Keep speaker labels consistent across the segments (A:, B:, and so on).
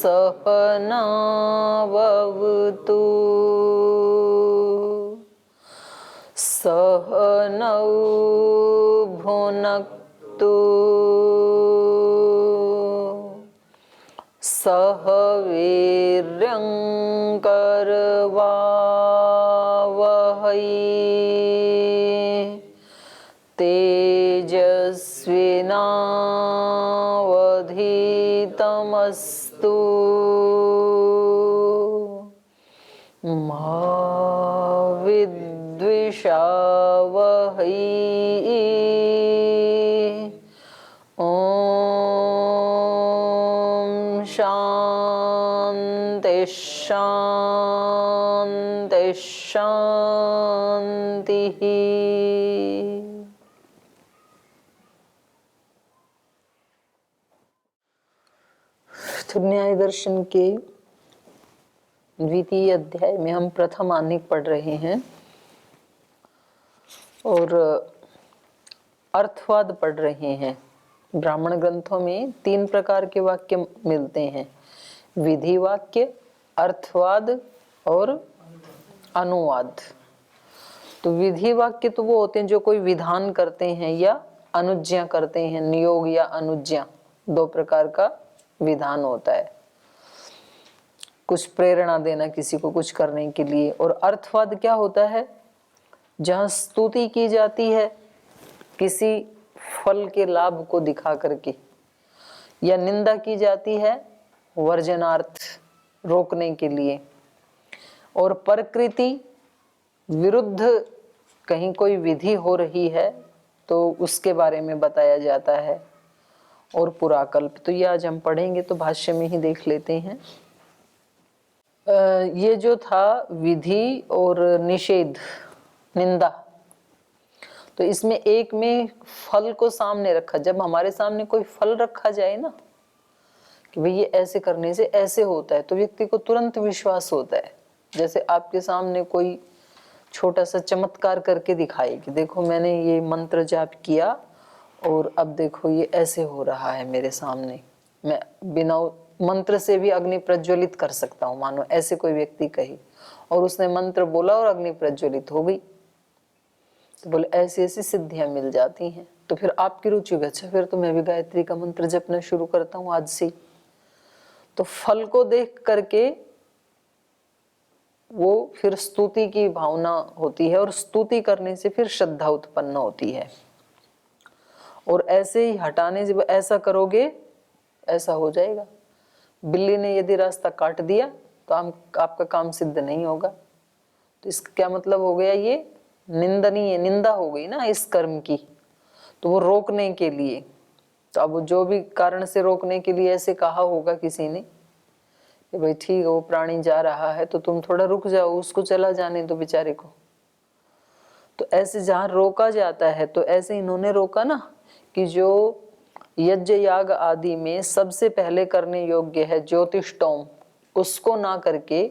A: सहनावतु सहनौ भुनक्तु सह वीर्यं करवावहै तेजस्विनावधीतमस्तु मा विद्विषावहै। शांति शांति शांति। तो न्याय दर्शन के द्वितीय अध्याय में हम प्रथम आनिक पढ़ रहे हैं और अर्थवाद पढ़ रहे हैं। ब्राह्मण ग्रंथों में 3 प्रकार के वाक्य मिलते हैं, विधि वाक्य, अर्थवाद और अनुवाद। तो विधि वाक्य तो वो होते हैं जो कोई विधान करते हैं या अनुज्ञा करते हैं, नियोग या अनुज्ञा 2 प्रकार का विधान होता है, कुछ प्रेरणा देना किसी को कुछ करने के लिए। और अर्थवाद क्या होता है, जहां स्तुति की जाती है किसी फल के लाभ को दिखा करके, या निंदा की जाती है वर्जनार्थ रोकने के लिए, और प्रकृति विरुद्ध कहीं कोई विधि हो रही है तो उसके बारे में बताया जाता है, और पुराकल्प। तो ये आज हम पढ़ेंगे, तो भाष्य में ही देख लेते हैं। ये जो था विधि और निषेध, निंदा, तो इसमें एक में फल को सामने रखा। जब हमारे सामने कोई फल रखा जाए ना कि भाई ये ऐसे करने से ऐसे होता है, तो व्यक्ति को तुरंत विश्वास होता है। जैसे आपके सामने कोई छोटा सा चमत्कार करके दिखाए कि देखो मैंने ये मंत्र जाप किया और अब देखो ये ऐसे हो रहा है मेरे सामने, मैं बिना मंत्र से भी अग्नि प्रज्वलित कर सकता हूँ, मानो ऐसे कोई व्यक्ति कहे, और उसने मंत्र बोला और अग्नि प्रज्वलित हो गई, तो बोले ऐसी ऐसी सिद्धियां मिल जाती हैं। तो फिर आपकी रुचि होगी, अच्छा फिर तो मैं भी गायत्री का मंत्र जपना शुरू करता हूँ आज से। तो फल को देख करके वो फिर स्तुति की भावना होती है, और स्तुति करने से फिर श्रद्धा उत्पन्न होती है। और ऐसे ही हटाने से, ऐसा करोगे ऐसा हो जाएगा। बिल्ली ने यदि रास्ता काट दिया तो आपका काम सिद्ध नहीं होगा। तो इसका क्या मतलब हो गया, ये निंदनीय, निंदा हो गई ना इस कर्म की। तो वो रोकने के लिए, तो अब जो भी कारण से रोकने के लिए ऐसे कहा होगा किसी ने कि भाई ठीक है वो प्राणी जा रहा है तो तुम थोड़ा रुक जाओ, उसको चला जाने दो बेचारे को। तो ऐसे जहां रोका जाता है, तो ऐसे इन्होंने रोका ना कि जो यज्ञ याग आदि में सबसे पहले करने योग्य है ज्योतिष्टोम, उसको ना करके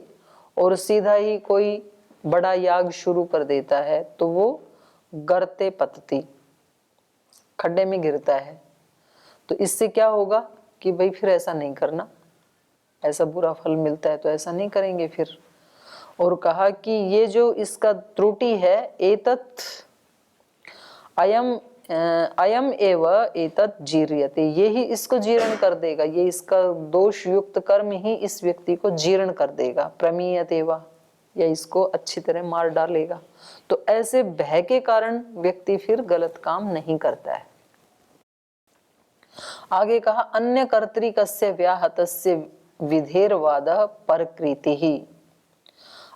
A: और सीधा ही कोई बड़ा याग शुरू कर देता है, तो वो गर्ते पतती, खड्डे में गिरता है। तो इससे क्या होगा कि भाई फिर ऐसा नहीं करना, ऐसा बुरा फल मिलता है तो ऐसा नहीं करेंगे फिर। और कहा कि ये जो इसका त्रुटि है, एतत् अयम एव एतत् जीर्यते, ये ही इसको जीर्ण कर देगा, ये इसका दोष युक्त कर्म ही इस व्यक्ति को जीर्ण कर देगा, प्रमीयते वा, या इसको अच्छी तरह मार डालेगा। तो ऐसे भय के कारण व्यक्ति फिर गलत काम नहीं करता है। आगे कहा अन्य कर्तृकस्य व्याहतस्य विधेर्वादः प्रकृति ही।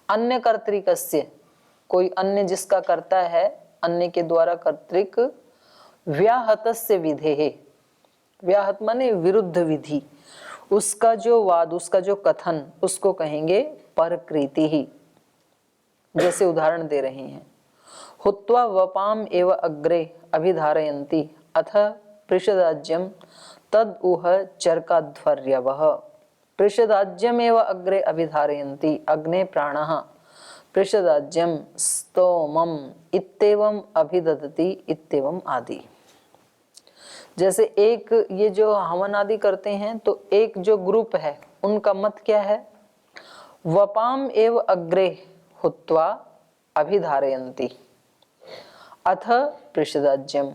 A: अन्य कर्तृकस्य, कोई अन्य जिसका करता है, अन्य के द्वारा कर्तृक, व्याहतस्य विधेः, व्याहत माने विरुद्ध विधि, उसका जो वाद, उसका जो कथन, उसको कहेंगे प्रकृति ही। जैसे उदाहरण दे रहे हैं, हुत्वा वपाम एव अग्रे अभिधारयन्ति अथ पृषदाज्यम तद उह चरकाध्वर्यवः। पृषदाज्यमेव अग्रे अभिधारयन्ति अग्ने प्राणः पृषदाज्यम स्तोमम इत्येवं अभिददति इत्येवं आदि। जैसे एक ये जो हवन आदि करते हैं, तो एक जो ग्रुप है उनका मत क्या है? वपाम एव अग्रे हुत्वा अभिधारयन्ति अथ पृषदाज्यम।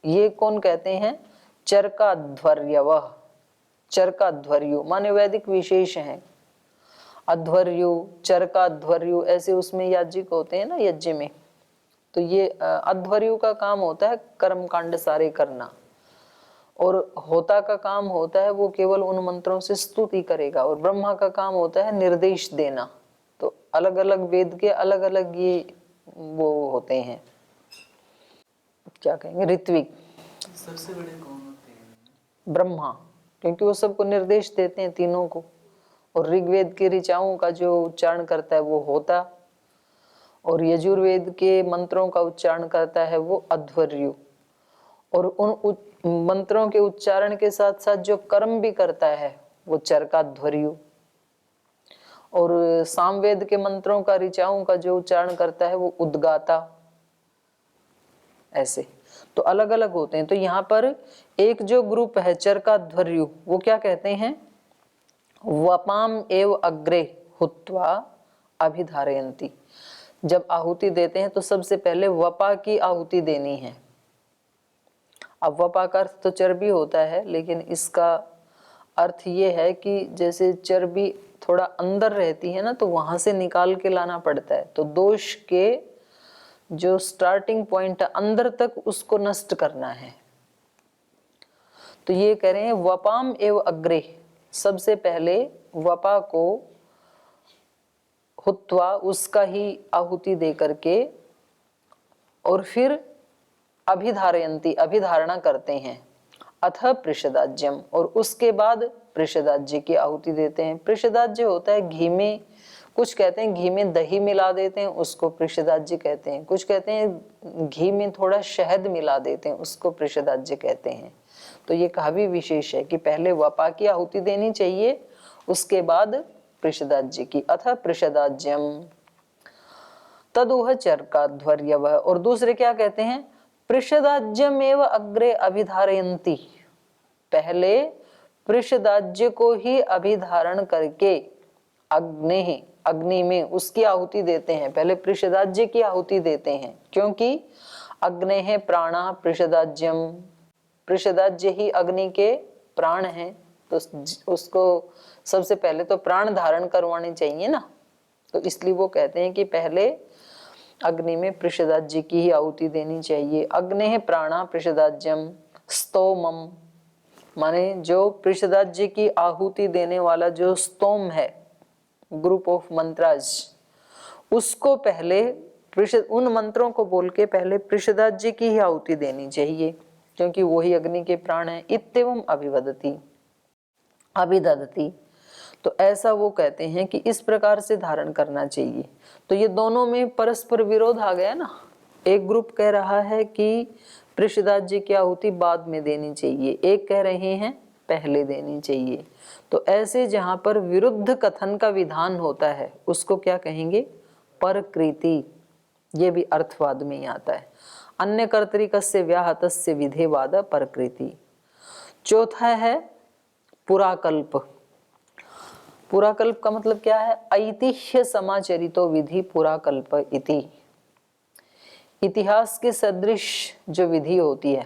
A: ये कौन कहते हैं? चरकाध्वर्यवः। चरकाध्वर्यु माने वैदिक विशेष हैं। अध्वर्यु, चरकाध्वर्यु ऐसे उसमें याज्ञिक होते हैं ना यज्ञ में। तो ये अध्वर्यु का काम होता है कर्म कांड सारे करना, और होता का काम होता है वो केवल उन मंत्रों से स्तुति करेगा, और ब्रह्मा का काम होता है निर्देश देना। तो अलग अलग वेद के अलग अलग ये वो होते हैं, क्या कहेंगे, ऋत्विक।
B: सबसे बड़े कौन होते हैं?
A: ब्रह्मा, क्योंकि वो सबको निर्देश देते हैं तीनों को। और ऋग्वेद के ऋचाओं का जो उच्चारण करता है वो होता, और यजुर्वेद के मंत्रों का उच्चारण करता है वो अध्वर्यु। और उन मंत्रों के उच्चारण के साथ साथ जो कर्म भी करता है वो चरकाध्वर्यु। और सामवेद के मंत्रों का ऋचाओं का जो उच्चारण करता है वो उद्गाता। ऐसे तो अलग अलग होते हैं। तो यहाँ पर एक जो ग्रुप है चरकाध्वर्यु, वो क्या कहते हैं? वपाम एव अग्रे हुत्वा अभिधारयन्ति। जब आहुति देते हैं तो सबसे पहले वपा की आहुति देनी है। अब वपा का अर्थ तो चर्बी होता है, लेकिन इसका अर्थ ये है कि जैसे चर्बी थोड़ा अंदर रहती है ना, तो वहां से निकाल के लाना पड़ता है। तो दोष के जो स्टार्टिंग पॉइंट अंदर तक उसको नष्ट करना है। तो ये कह रहे हैं वपाम एव अग्रे, सबसे पहले वपा को हुत्वा उसका ही आहुति दे करके, और फिर अभिधारयन्ति अभिधारणा करते हैं, अथ पृषदाज्यम, और उसके बाद पृषदाज्य की आहुति देते हैं। पृषदाज्य होता है घी में, कुछ कहते हैं घी में दही मिला देते हैं उसको पृषदाज्य कहते हैं, कुछ कहते हैं घी में थोड़ा शहद मिला देते हैं उसको पृषदाज्य कहते हैं। तो ये काफी विशेष है कि पहले वपा की आहुति देनी चाहिए, उसके बाद पृषदाज्य की। अथ पृषदाज्यम तदुह चरकाध्वर्यवः, और दूसरे क्या कहते हैं? पृषदाज्यमेव अग्रे अभिधारयन्ति, पहले पृषदाज्य को ही अभिधारण करके अग्नि, अग्नि में उसकी आहुति देते हैं। पहले पृषदाज्य की आहुति देते हैं, क्योंकि अग्नेः प्राणः पृषदाज्यम, पृषदाज्य ही अग्नि के प्राण हैं, तो उसको सबसे पहले तो प्राण धारण करवाने चाहिए ना। तो इसलिए वो कहते हैं कि पहले अग्नि में पृषदाज्य की ही आहुति देनी चाहिए। अग्नेः प्राणः पृषदाज्यम स्तोमम, माने जो पृषदाज्य की आहुति देने वाला जो स्तोम है, ग्रुप ऑफ मंत्राज, उसको पहले उन मंत्रों को बोल के पहले पृषदाज्य की ही आहुति देनी चाहिए, क्योंकि वही अग्नि के प्राण है। इत्येवम् अभिवदति अभिदधति, तो ऐसा वो कहते हैं कि इस प्रकार से धारण करना चाहिए। तो ये दोनों में परस्पर विरोध आ गया ना। एक ग्रुप कह रहा है कि पृषदाज्य की आहुति बाद में देनी चाहिए, एक कह रहे हैं पहले देनी चाहिए। तो ऐसे जहां पर विरुद्ध कथन का विधान होता है उसको क्या कहेंगे? परकृति। ये भी अर्थवाद में ही आता है। अन्य कर्तरिकस्य व्याहतस्य विधेवाद परकृति। चौथा है पुराकल्प। पुराकल्प का मतलब क्या है? ऐतिह्य समाचरितो विधि पुराकल्प इति। इतिहास के सदृश जो विधि होती है,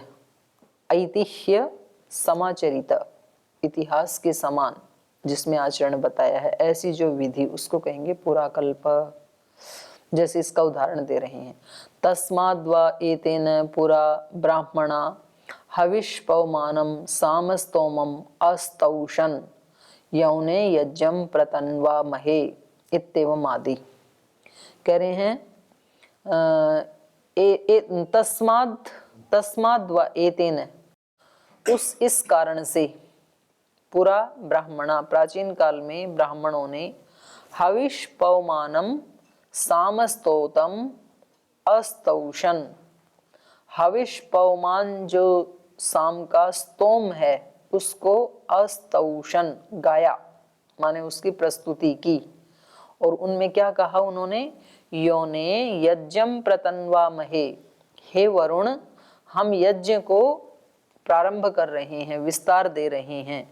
A: ऐतिह्य समाचरित, इतिहास के समान जिसमें आचरण बताया है, ऐसी जो विधि उसको कहेंगे पुराकल्प। जैसे इसका उदाहरण दे रहे हैं, तस्माद्वा एतेन पुरा ब्राह्मणा हविष्पवमानं सामस्तोमम् अस्तौषन् यौने यज्ञं प्रतन्वा महे इत्येवम् आदि। कह रहे हैं तस्माद् व एतेन, उस इस कारण से, पुरा ब्राह्मणा, प्राचीन काल में ब्राह्मणों ने हविष पवमानम सामस्तोतम अस्तौषन, हविष पवमान जो साम का स्तोम है उसको अस्तौषन गाया, माने उसकी प्रस्तुति की। और उनमें क्या कहा उन्होंने? योने यज्ञम प्रतन्वा महे, हे वरुण हम यज्ञ को प्रारंभ कर रहे हैं, विस्तार दे रहे हैं।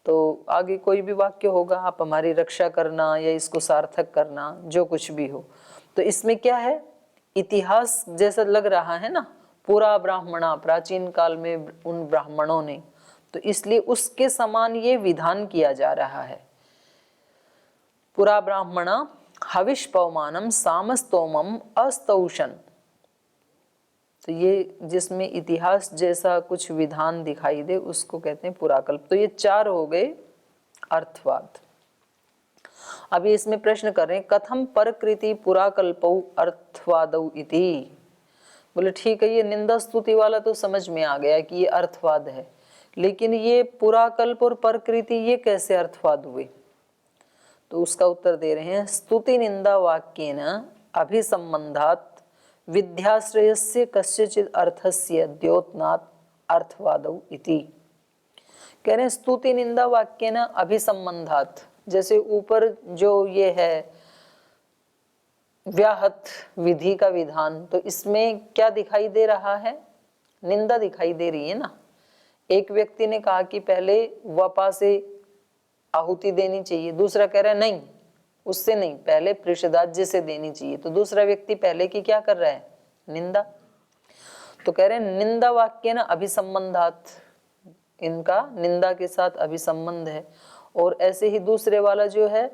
A: तो आगे कोई भी वाक्य होगा, आप हमारी रक्षा करना या इसको सार्थक करना, जो कुछ भी हो। तो इसमें क्या है, इतिहास जैसा लग रहा है ना, पूरा ब्राह्मणा, प्राचीन काल में उन ब्राह्मणों ने, तो इसलिए उसके समान ये विधान किया जा रहा है। पुरा ब्राह्मणा हविष पवमानम सामस्तोमम अस्तौषण, तो ये जिसमें इतिहास जैसा कुछ विधान दिखाई दे उसको कहते हैं पुराकल्प। तो ये 4 हो गए अर्थवाद। अभी इसमें प्रश्न कर रहे हैं, कथम प्रकृति पुराकल्पौ अर्थवादौ इति। बोले ठीक है, ये निंदा स्तुति वाला तो समझ में आ गया कि ये अर्थवाद है, लेकिन ये पुराकल्प और प्रकृति ये कैसे अर्थवाद हुए? तो उसका उत्तर दे रहे हैं, स्तुति निंदा वाक्येन अभिसंबंधात विद्याश्रयस्य कस्यचित् अर्थस्य द्योतनात् अर्थवादौ इति। कह रहे हैं स्तुति निंदा वाक्येन अभिसंबंधात, जैसे ऊपर जो ये है व्याहत विधि का विधान, तो इसमें क्या दिखाई दे रहा है? निंदा दिखाई दे रही है ना। एक व्यक्ति ने कहा कि पहले वपा से आहुति देनी चाहिए, दूसरा कह रहा है नहीं, उससे नहीं, पहले पृषदाज्य से देनी चाहिए। तो दूसरा व्यक्ति पहले की क्या कर रहा है? निंदा। तो कह रहे हैं निंदा वाक्य ना अभिसंबंधात, इनका निंदा के साथ अभिसंबंध है। और ऐसे ही दूसरे वाला जो है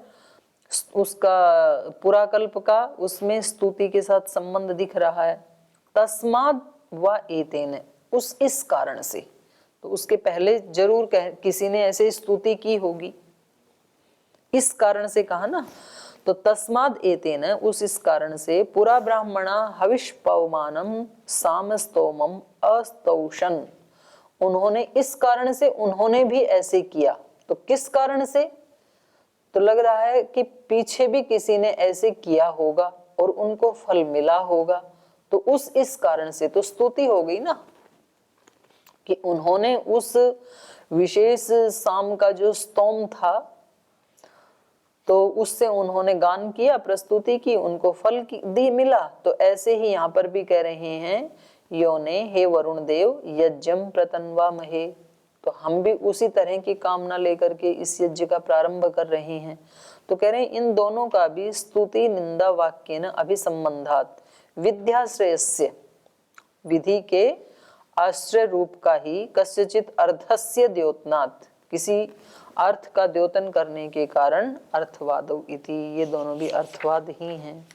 A: उसका पुराकल्प का, उसमें स्तुति के साथ संबंध दिख रहा है। तस्माद व एतेन, उस इस कारण से, तो उसके पहले जरूर किसी ने ऐसे स्तुति की होगी, इस कारण से कहा ना। तो तस्माद एतेन, उस इस कारण से, पुरा ब्राह्मणा हविष पवमानम सामस्तोमम अस्तौषण, उन्होंने इस कारण से, उन्होंने भी ऐसे किया। तो किस कारण से? तो लग रहा है कि पीछे भी किसी ने ऐसे किया होगा और उनको फल मिला होगा। तो उस इस कारण से तो स्तुति हो गई ना, कि उन्होंने उस विशेष साम का जो स्तोम था, तो उससे उन्होंने गान किया, प्रस्तुति की, उनको फल दी मिला। तो ऐसे ही यहाँ पर भी कह रहे हैं, योने हे वरुण देव यज्ञम प्रतन्वा महे, तो हम भी उसी तरह की कामना लेकर के इस यज्ञ का प्रारंभ कर रहे हैं। तो कह रहे हैं इन दोनों का भी स्तुति निंदा वाक्य न अभिसंबंधात विद्याश्रयस्य, विधि के आश्रय रूप का ही, कस्यचित अर्थस्य द्योतनात्, किसी अर्थ का द्योतन करने के कारण अर्थवादो इति, ये दोनों भी अर्थवाद ही हैं।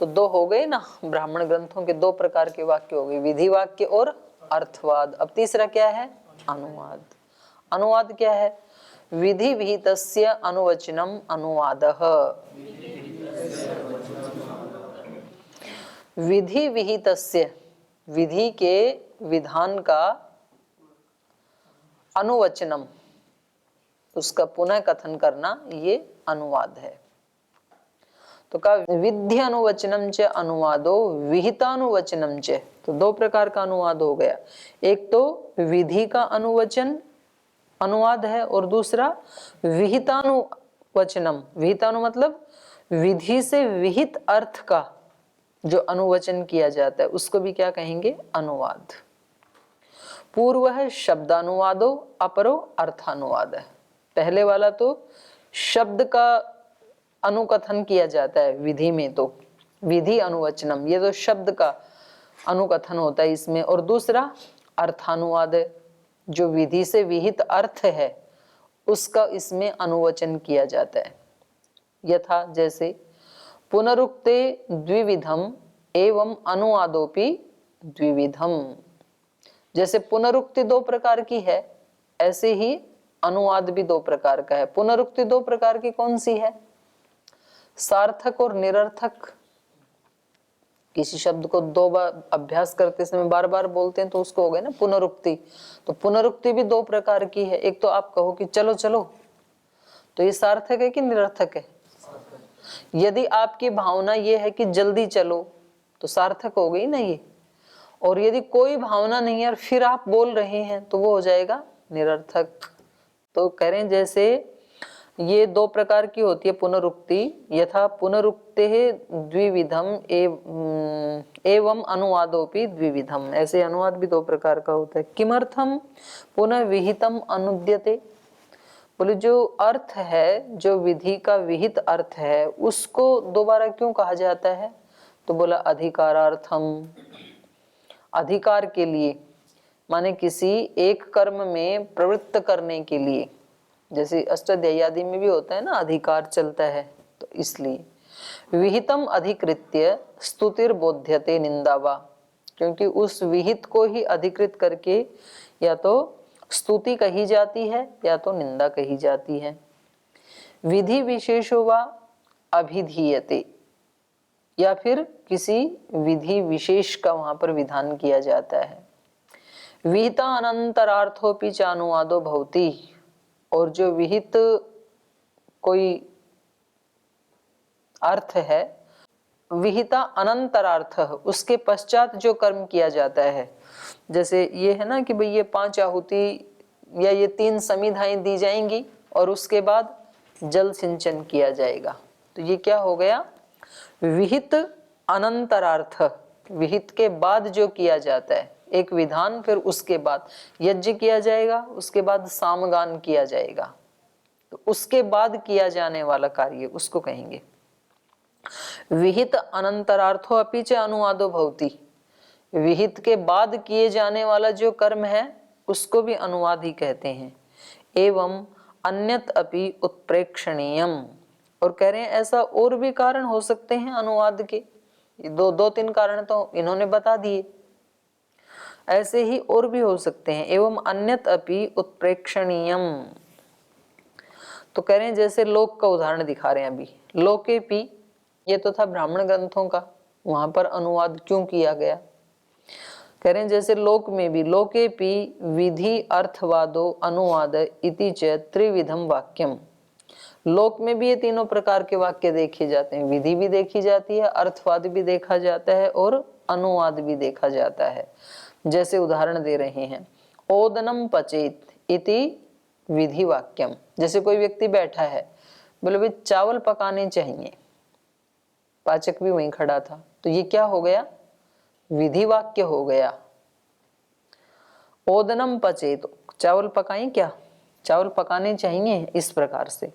A: तो 2 हो गए ना, ब्राह्मण ग्रंथों के 2 प्रकार के वाक्य हो गए, विधि वाक्य और अर्थवाद। अब तीसरा क्या है? अनुवाद। अनुवाद क्या है? विधि विहितस्य अनुवचनम अनुवादः। विधि विहितस्य, विधि के विधान का, अनुवचनम, उसका पुनः कथन करना, ये अनुवाद है। तो का विधि अनुवचनम च अनुवादो विहितानुवचनम च, तो 2 प्रकार का अनुवाद हो गया। एक तो विधि का अनुवचन अनुवाद है, और दूसरा विहितानुवचनम, विहितानु मतलब विधि से विहित अर्थ का जो अनुवचन किया जाता है, उसको भी क्या कहेंगे? अनुवाद। पूर्व है शब्दानुवादो अपरो अर्थानुवाद है। पहले वाला तो शब्द का अनुकथन किया जाता है विधि में, तो विधि अनुवचनम, ये तो शब्द का अनुकथन होता है इसमें। और दूसरा अर्थानुवाद है, जो विधि से विहित अर्थ है उसका इसमें अनुवचन किया जाता है। यथा जैसे पुनरुक्ते द्विविधम एवं अनुवादोपि द्विविधम, जैसे पुनरुक्ति 2 प्रकार की है, ऐसे ही अनुवाद भी 2 प्रकार का है। पुनरुक्ति 2 प्रकार की कौन सी है? सार्थक और निरर्थक। किसी शब्द को 2 बार अभ्यास करते समय बार बार बोलते हैं तो उसको हो गया ना पुनरुक्ति। तो पुनरुक्ति भी 2 प्रकार की है। एक तो आप कहो कि चलो चलो, तो ये सार्थक है कि निरर्थक है? यदि आपकी भावना ये है कि जल्दी चलो, तो सार्थक हो गई ना ये। और यदि कोई भावना नहीं है और फिर आप बोल रहे हैं, तो वो हो जाएगा निरर्थक। तो कह रहे हैं जैसे ये दो प्रकार की होती है पुनरुक्ति। यथा पुनरुक्ते द्विविधम एवं अनुवादोपि द्विविधम, ऐसे अनुवाद भी दो प्रकार का होता है। किमर्थम पुनः विहितम अनुद्यते, बोले जो अर्थ है, जो विधि का विहित अर्थ है, उसको दोबारा क्यों कहा जाता है? तो बोला अधिकारार्थम, अधिकार के लिए, माने किसी एक कर्म में प्रवृत्त करने के लिए। जैसे अष्टाध्यायी आदि में भी होता है ना, अधिकार चलता है, तो इसलिए विहितम अधिकृत्य स्तुतिर बोध्यते निंदावा, क्योंकि उस विहित को ही अधिकृत करके या तो स्तुति कही जाती है या तो निंदा कही जाती है। विधि विशेषो वा अभिधीयते, या फिर किसी विधि विशेष का वहां पर विधान किया जाता है। विहिता अनंतरार्थोपि च अनुवादो भवति, और जो विहित कोई अर्थ है, विहिता अनंतरार्थ, उसके पश्चात जो कर्म किया जाता है, जैसे ये है ना कि भाई ये 5 आहुति या ये 3 समिधाएं दी जाएंगी और उसके बाद जल सिंचन किया जाएगा, तो ये क्या हो गया? विहित अनंतरार्थ, विहित के बाद जो किया जाता है एक विधान, फिर उसके बाद यज्ञ किया जाएगा, उसके बाद सामगान किया जाएगा, तो उसके बाद किया जाने वाला कार्य उसको कहेंगे विहित अनंतरार्थो अपि च अनुवादो भवति। विहित के बाद किए जाने वाला जो कर्म है उसको भी अनुवाद ही कहते हैं। एवं अन्यत अपि उत्प्रेक्षणीयम, और कह रहे हैं ऐसा और भी कारण हो सकते हैं अनुवाद के, दो तीन कारण तो इन्होंने बता दिए, ऐसे ही और भी हो सकते हैं। एवं अन्यत अपि उत्प्रेक्षणीयम, तो कह रहे हैं जैसे लोक का उदाहरण दिखा रहे हैं अभी। लोके पी, ये तो था ब्राह्मण ग्रंथों का, वहां पर अनुवाद क्यों किया गया? कह रहे हैं जैसे लोक में भी, लोके पी विधि अर्थवादो अनुवाद इति च त्रिविधम वाक्यम, लोक में भी ये तीनों प्रकार के वाक्य देखे जाते हैं, विधि भी देखी जाती है, अर्थवाद भी देखा जाता है और अनुवाद भी देखा जाता है। जैसे उदाहरण दे रहे हैं, ओदनम पचेत इति विधि वाक्यम, जैसे कोई व्यक्ति बैठा है, बोले भाई चावल पकाने चाहिए, पाचक भी वहीं खड़ा था, तो ये क्या हो गया? विधि वाक्य हो गया। ओदनम पचेत, चावल पकाएं क्या, चावल पकाने चाहिए, इस प्रकार से।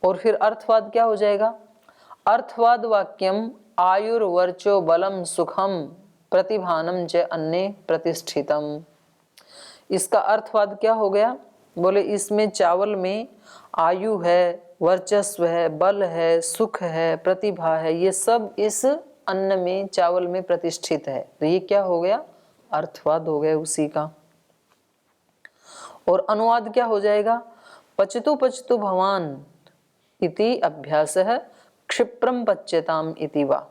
A: और फिर अर्थवाद क्या हो जाएगा? अर्थवाद वाक्यम आयुर्वर्चो बलम सुखम प्रतिभानम च अन्य प्रतिष्ठितम, इसका अर्थवाद क्या हो गया? बोले इसमें चावल में आयु है, वर्चस्व है, बल है, सुख है, प्रतिभा है, ये सब इस अन्न में, चावल में प्रतिष्ठित है, तो ये क्या हो गया? अर्थवाद हो गया उसी का। और अनुवाद क्या हो जाएगा? पचतु पचतु भवान इति अभ्यासः क्षिप्रम पच्यताम इति वा,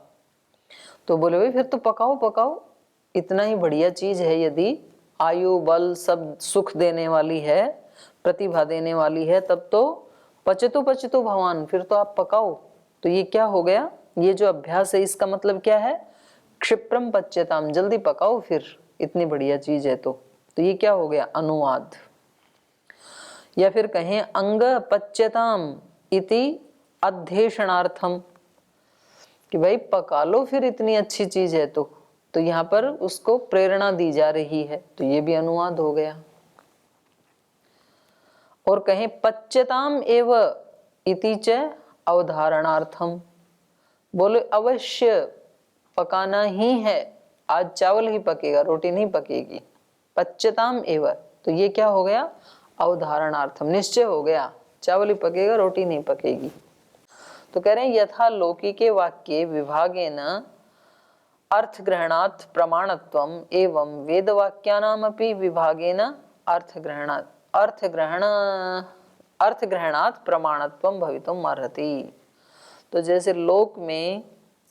A: तो बोले भाई फिर तो पकाओ पकाओ, इतना ही बढ़िया चीज है, यदि आयु बल सब सुख देने वाली है, प्रतिभा देने वाली है, तब तो पचतु पचतु भवान, फिर तो आप पकाओ। तो ये क्या हो गया? ये जो अभ्यास है इसका मतलब क्या है? क्षिप्रम पच्यताम, जल्दी पकाओ फिर, इतनी बढ़िया चीज है तो ये क्या हो गया? अनुवाद। या फिर कहें अंग पच्यताम इति अध्येषणार्थम, कि भाई पका लो फिर, इतनी अच्छी चीज है तो यहाँ पर उसको प्रेरणा दी जा रही है, तो ये भी अनुवाद हो गया। और कहें पच्यताम एव इति च अवधारणार्थम, बोले अवश्य पकाना ही है, आज चावल ही पकेगा, रोटी नहीं पकेगी, पच्यताम एव, तो ये क्या हो गया? अवधारणार्थम, निश्चय हो गया, चावल ही पकेगा, रोटी नहीं पकेगी। तो कह रहे हैं यथा लौकिके वाक्ये विभागेन अर्थग्रहणात् प्रमाणत्वम एवं वेदवाक्यानामपि विभागेन अर्थग्रहणात् प्रमाणत्वम भवितुम अर्हति। तो जैसे लोक में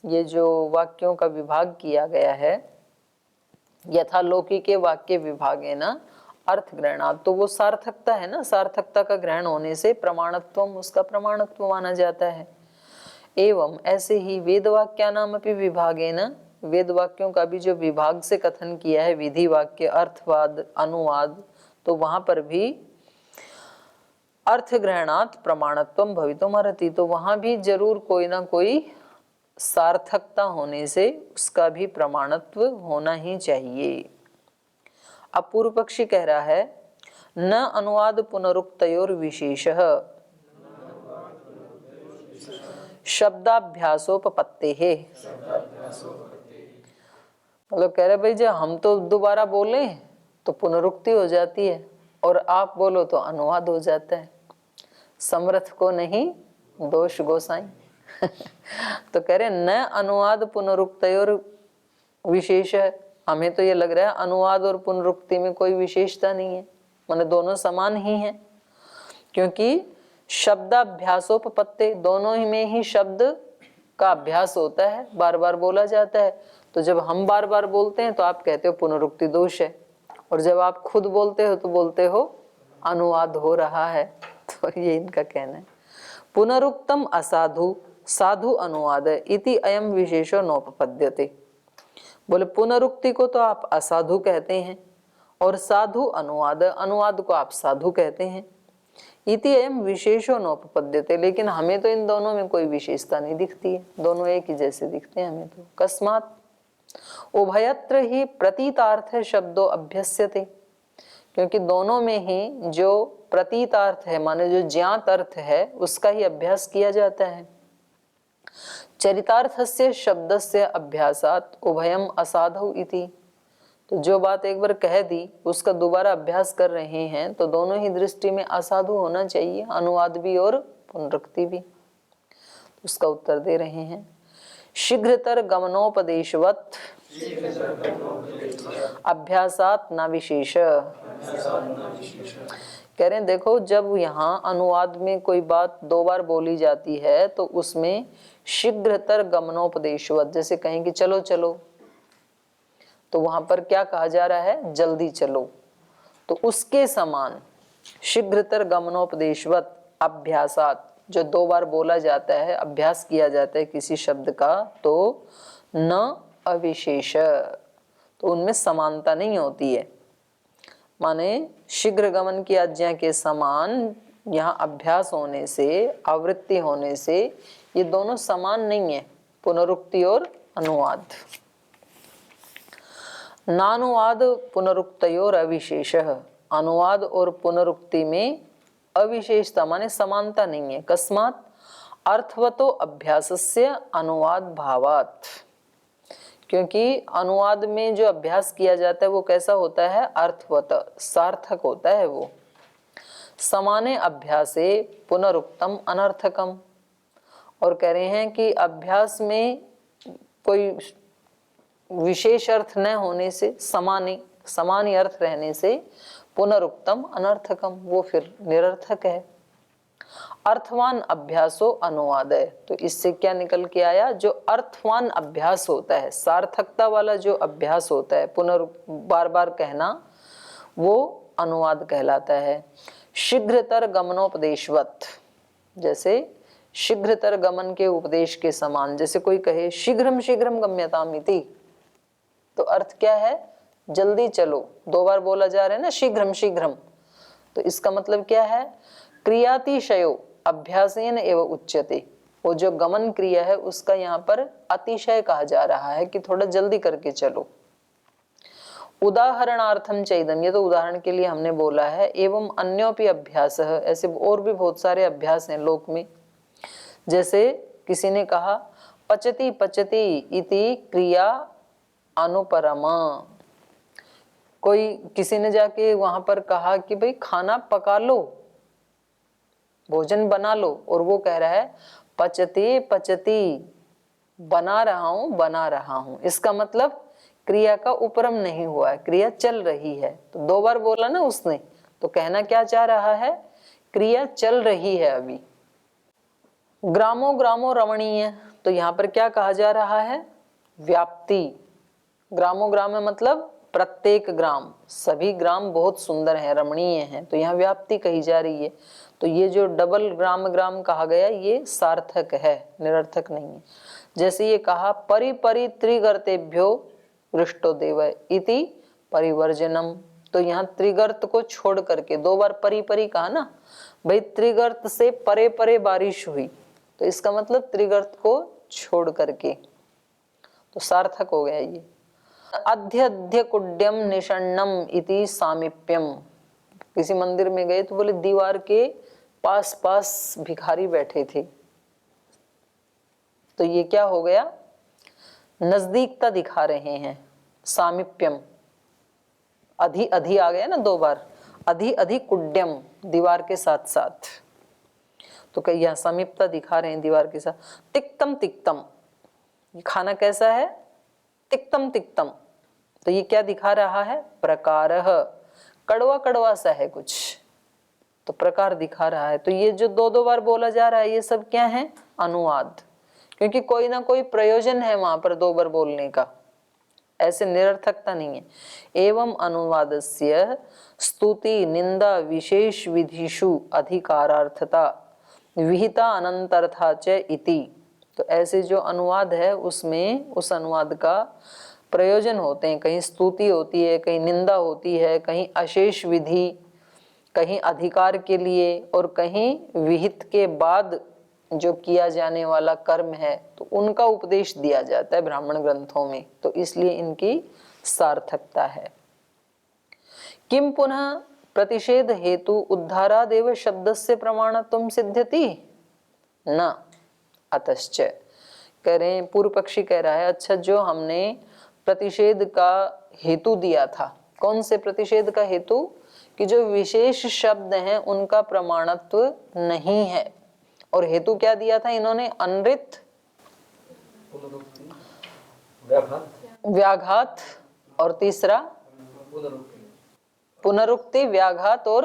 A: ये जो वाक्यों का विभाग किया गया है, यथा लौकिके वाक्य विभागेन अर्थग्रहणात्, तो वो सार्थकता है ना, सार्थकता का ग्रहण होने से प्रमाणत्वम, उसका प्रमाणत्व माना जाता है। एवं ऐसे ही वेदवाक्यानामपि विभागेन, वेद वाक्यों का भी जो विभाग से कथन किया है, विधि वाक्य, अर्थवाद, अनुवाद, तो वहां पर भी अर्थ ग्रहणात् प्रमाणत्वम भवितुमर्हति, तो वहां भी जरूर कोई ना कोई सार्थकता होने से उसका भी प्रमाणत्व होना ही चाहिए। अब पूर्व पक्षी कह रहा है न अनुवाद पुनरुक्तयोर विशेषः शब्दाभ्यासोपपत्ते है। मतलब कह रहे भाई जब हम तो दोबारा बोले तो पुनरुक्ति हो जाती है और आप बोलो तो अनुवाद हो जाता है। समर्थ को नहीं दोष गोसाई। तो कह रहे न अनुवाद पुनरुक्तयोर विशेष है। हमें तो ये लग रहा है अनुवाद और पुनरुक्ति में कोई विशेषता नहीं है, माने दोनों समान ही हैं, क्योंकि शब्दाभ्यासोपपत्ते दोनों ही में ही शब्द का अभ्यास होता है, बार बार बोला जाता है। तो जब हम बार बार बोलते हैं तो आप कहते हो पुनरुक्ति दोष है, और जब आप खुद बोलते हो तो बोलते हो अनुवाद हो रहा है। तो ये इनका कहना है। पुनरुक्तम असाधु साधु अनुवाद इति अयम विशेषो नोपपद्यते। बोले पुनरुक्ति को तो आप असाधु कहते हैं और साधु अनुवाद, अनुवाद को आप साधु कहते हैं। इति अयम विशेषो नोपपद्यते, लेकिन हमें तो इन दोनों में कोई विशेषता नहीं दिखती है, दोनों एक ही जैसे दिखते हैं हमें तो। कस्मात् उभयत्र ही प्रतीतार्थ शब्दों अभ्यस्यते, क्योंकि दोनों में ही जो प्रतीतार्थ है माने जो ज्ञात अर्थ है उसका ही अभ्यास किया जाता है। चरितार्थस्य शब्दस्य अभ्यासात् उभयम असाधु इति, तो जो बात एक बार कह दी उसका दोबारा अभ्यास कर रहे हैं तो दोनों ही दृष्टि में असाधु होना चाहिए, अनुवाद भी और पुनरुक्ति भी। उसका उत्तर दे रहे हैं शीघ्रतर गमनोपदेशवत् अभ्यासात् न विशेष। कह रहे हैं देखो जब यहाँ अनुवाद में कोई बात दो बार बोली जाती है तो उसमें शीघ्रतर गमनोपदेशवत्, जैसे कहें कि चलो चलो, तो वहां पर क्या कहा जा रहा है जल्दी चलो, तो उसके समान शीघ्रतर गमनोपदेशवत् अभ्यासात्, जो दो बार बोला जाता है अभ्यास किया जाता है किसी शब्द का, तो न अविशेष, तो उनमें समानता नहीं होती है। माने शीघ्र गमन की आज्ञा के समान यहाँ अभ्यास होने से, आवृत्ति होने से ये दोनों समान नहीं है, पुनरुक्ति और अनुवाद। नानुवाद पुनरुक्तयोर अविशेष, अनुवाद और पुनरुक्ति में अविशेषता माने समानता नहीं है। कस्मात् अर्थवतो अभ्यासस्य अनुवाद भावात्, क्योंकि अनुवाद में जो अभ्यास किया जाता है वो कैसा होता है अर्थवत, सार्थक होता है वो। समाने अभ्यासे पुनरुक्तम अनर्थकम, और कह रहे हैं कि अभ्यास में कोई विशेष अर्थ न होने से, समान ही अर्थ रहने से पुनरुक्तम अनर्थकम, वो फिर निरर्थक है। अर्थवान अभ्यासो अनुवाद है, तो इससे क्या निकल के आया, जो अर्थवान अभ्यास होता है, सार्थकता वाला जो अभ्यास होता है, बार बार कहना, वो अनुवाद कहलाता है। शीघ्रतर गमनोपदेशवत्, जैसे शीघ्रतर गमन के उपदेश के समान, जैसे कोई कहे शीघ्रम शीघ्रम गम्यताम इति, तो अर्थ क्या है जल्दी चलो, दो बार बोला जा रहा है ना शीघ्रम शीघ्रम, तो इसका मतलब क्या है क्रियातिशयो अभ्यासेन एव उच्यते, वो जो गमन क्रिया है उसका यहाँ पर अतिशय कहा जा रहा है कि थोड़ा जल्दी करके चलो। उदाहरणार्थम चैदम, ये तो उदाहरण के लिए हमने बोला है। एवं अन्योपि अभ्यास, ऐसे और भी बहुत सारे अभ्यास हैं लोक में। जैसे किसी ने कहा पचति पचति इति क्रिया अनुपरमा, कोई किसी ने जाके वहां पर कहा कि भाई खाना पका लो, भोजन बना लो, और वो कह रहा है पचति पचति, बना रहा हूं। इसका मतलब क्रिया का उपरम नहीं हुआ है, क्रिया चल रही है। तो दो बार बोला ना उसने, तो कहना क्या चाह रहा है क्रिया चल रही है अभी। ग्रामो ग्रामो रमणीय, तो यहाँ पर क्या कहा जा रहा है व्याप्ति। ग्रामो ग्राम है मतलब प्रत्येक ग्राम, सभी ग्राम बहुत सुंदर हैं, रमणीय हैं, तो यहाँ व्याप्ति कही जा रही है। तो ये जो डबल ग्राम ग्राम कहा गया ये सार्थक है, निरर्थक नहीं है। जैसे ये कहा परि परि त्रिगर्तेभ्यो वृष्टो देव इति परिवर्जनम, तो यहाँ त्रिगर्त को छोड़ करके, दो बार परि परि कहा ना, भाई त्रिगर्त से परे परे बारिश हुई, तो इसका मतलब त्रिगर्त को छोड़ करके, तो सार्थक हो गया ये। अध्यध्य कुड्यम निषण्णम इति सामीप्यम, किसी मंदिर में गए तो बोले दीवार के पास पास भिखारी बैठे थे, तो ये क्या हो गया, नजदीकता दिखा रहे हैं, सामीप्यम, अधि अधि आ गया ना 2 बार, अधि अधि कुड्यम, दीवार के साथ साथ, तो कहीं यहाँ समीपता दिखा रहे हैं दीवार के साथ। तिक्तम तिक्तम, खाना कैसा है, तिक्तम तिक्तम, तो ये क्या दिखा रहा है, प्रकारः, कड़वा कड़वा सा है कुछ, तो प्रकार दिखा रहा है। तो ये जो 2-2 बार बोला जा रहा है ये सब क्या है, अनुवाद, क्योंकि कोई ना कोई प्रयोजन है वहां पर 2 बार बोलने का, ऐसे निरर्थकता नहीं है। एवं अनुवादस्य स्तुति निंदा विशेष विधिषु अधिकारार्थता विहिता अनंतर्था च इति, तो ऐसे जो अनुवाद है उसमें उस अनुवाद का प्रयोजन होते हैं, कहीं स्तुति होती है, कहीं निंदा होती है, कहीं अशेष विधि, कहीं अधिकार के लिए, और कहीं विहित के बाद जो किया जाने वाला कर्म है तो उनका उपदेश दिया जाता है ब्राह्मण ग्रंथों में, तो इसलिए इनकी सार्थकता है। किम पुनः प्रतिषेध हेतु उद्धारादेव शब्दस्य प्रमाणत्वं सिद्ध्यति न अतश्च, कह रहे हैं पूर्व पक्षी कह रहा है, अच्छा जो हमने प्रतिषेध का हेतु दिया था, कौन से प्रतिषेध का हेतु, कि जो विशेष शब्द हैं उनका प्रमाणत्व नहीं है, और हेतु क्या दिया था इन्होंने, अनृत, व्याघात, और तीसरा पुनरुक्ति, व्याघात और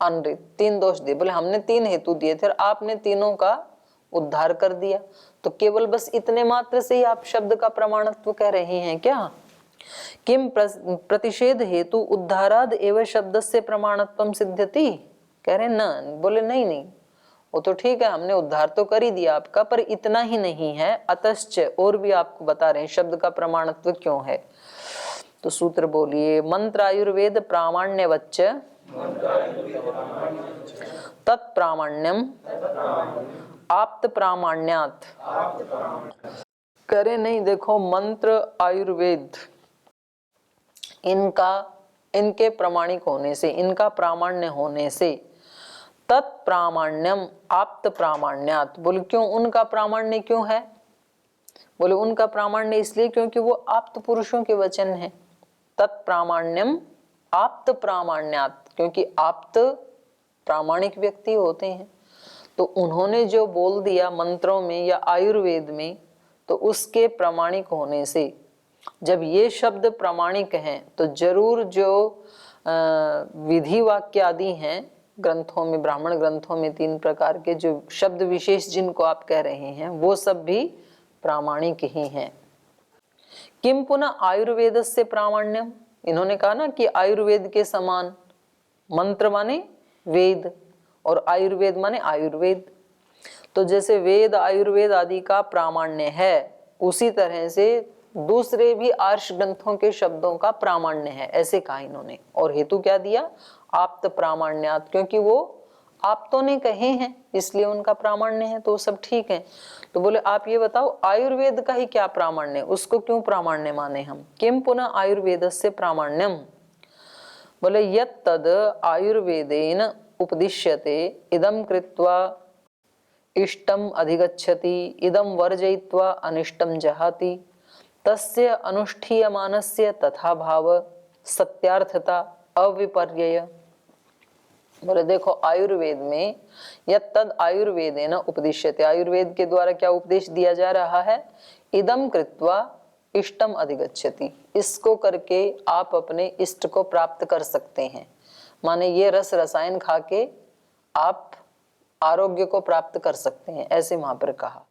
A: अनृत, 3 दोष दिए, बोले हमने 3 हेतु दिए थे और आपने तीनों का उद्धार कर दिया, तो केवल बस इतने मात्र से ही आप शब्द का प्रमाणत्व कह रहे हैं क्या। किम प्रतिषेध हेतु उद्धाराद एवं शब्दस्य प्रमाणत्वं सिद्ध्यति, कह रहे न, बोले नहीं नहीं, वो तो ठीक है हमने उद्धार तो कर ही दिया आपका, पर इतना ही नहीं है, अतश्च, और भी आपको बता रहे हैं शब्द का प्रमाणत्व क्यों है। तो सूत्र बोलिए, मंत्र आयुर्वेद प्रामाण्यवच्च तत्प्रामाण्यम आप्त प्रामाण्यात, करे नहीं, देखो मंत्र आयुर्वेद इनके प्रामाणिक होने से, इनका प्रामाण्य होने से, तत्प्रामाण्यम आप्त प्रामाण्यात, बोले क्यों उनका प्रामाण्य क्यों है, बोले उनका प्रामाण्य इसलिए क्योंकि वो आप्त पुरुषों के वचन है, तत्प्रामाण्यम आप्त प्रामाण्यात, क्योंकि आप्त प्रामाणिक व्यक्ति होते हैं, तो उन्होंने जो बोल दिया मंत्रों में या आयुर्वेद में, तो उसके प्रामाणिक होने से, जब ये शब्द प्रामाणिक हैं तो जरूर जो विधि वाक्य आदि हैं ग्रंथों में, ब्राह्मण ग्रंथों में 3 प्रकार के जो शब्द विशेष जिनको आप कह रहे हैं वो सब भी प्रामाणिक ही हैं। किम पुनः आयुर्वेदस्य प्रामाण्यम, इन्होंने कहा ना कि आयुर्वेद के समान, मंत्र माने वेद और आयुर्वेद माने आयुर्वेद, तो जैसे वेद आयुर्वेद आदि का प्रामाण्य है उसी तरह से दूसरे भी आर्ष ग्रंथों के शब्दों का प्रामाण्य है, ऐसे कहा इन्होंने। और हेतु क्या दिया, आप्त प्रामाण्यात, क्योंकि वो आप्तों ने कहे हैं इसलिए उनका प्रामाण्य है, तो सब ठीक है। तो बोले आप ये बताओ आयुर्वेद का ही क्या प्रामाण्य, उसको क्यों प्रामाण्य माने हम। किम पुनः आयुर्वेदस्य प्रामाण्यम, बोले यत् तद आयुर्वेदेन उपदिश्यते इदं कृत्वा इष्टम अधिगच्छति इदं वर्जयित्वा अनिष्टम जहाति तस्य अनुष्ठीयमानस्य तथा भाव सत्यार्थता अविपर्यय। बोले देखो आयुर्वेद में यत् तद आयुर्वेदेन उपदिश्यते, आयुर्वेद के द्वारा क्या उपदेश दिया जा रहा है, इदं कृत्वा इष्टम अधिगच्छति, इसको करके आप अपने इष्ट को प्राप्त कर सकते हैं, माने ये रस रसायन खा के आप आरोग्य को प्राप्त कर सकते हैं, ऐसे वहां पर कहा।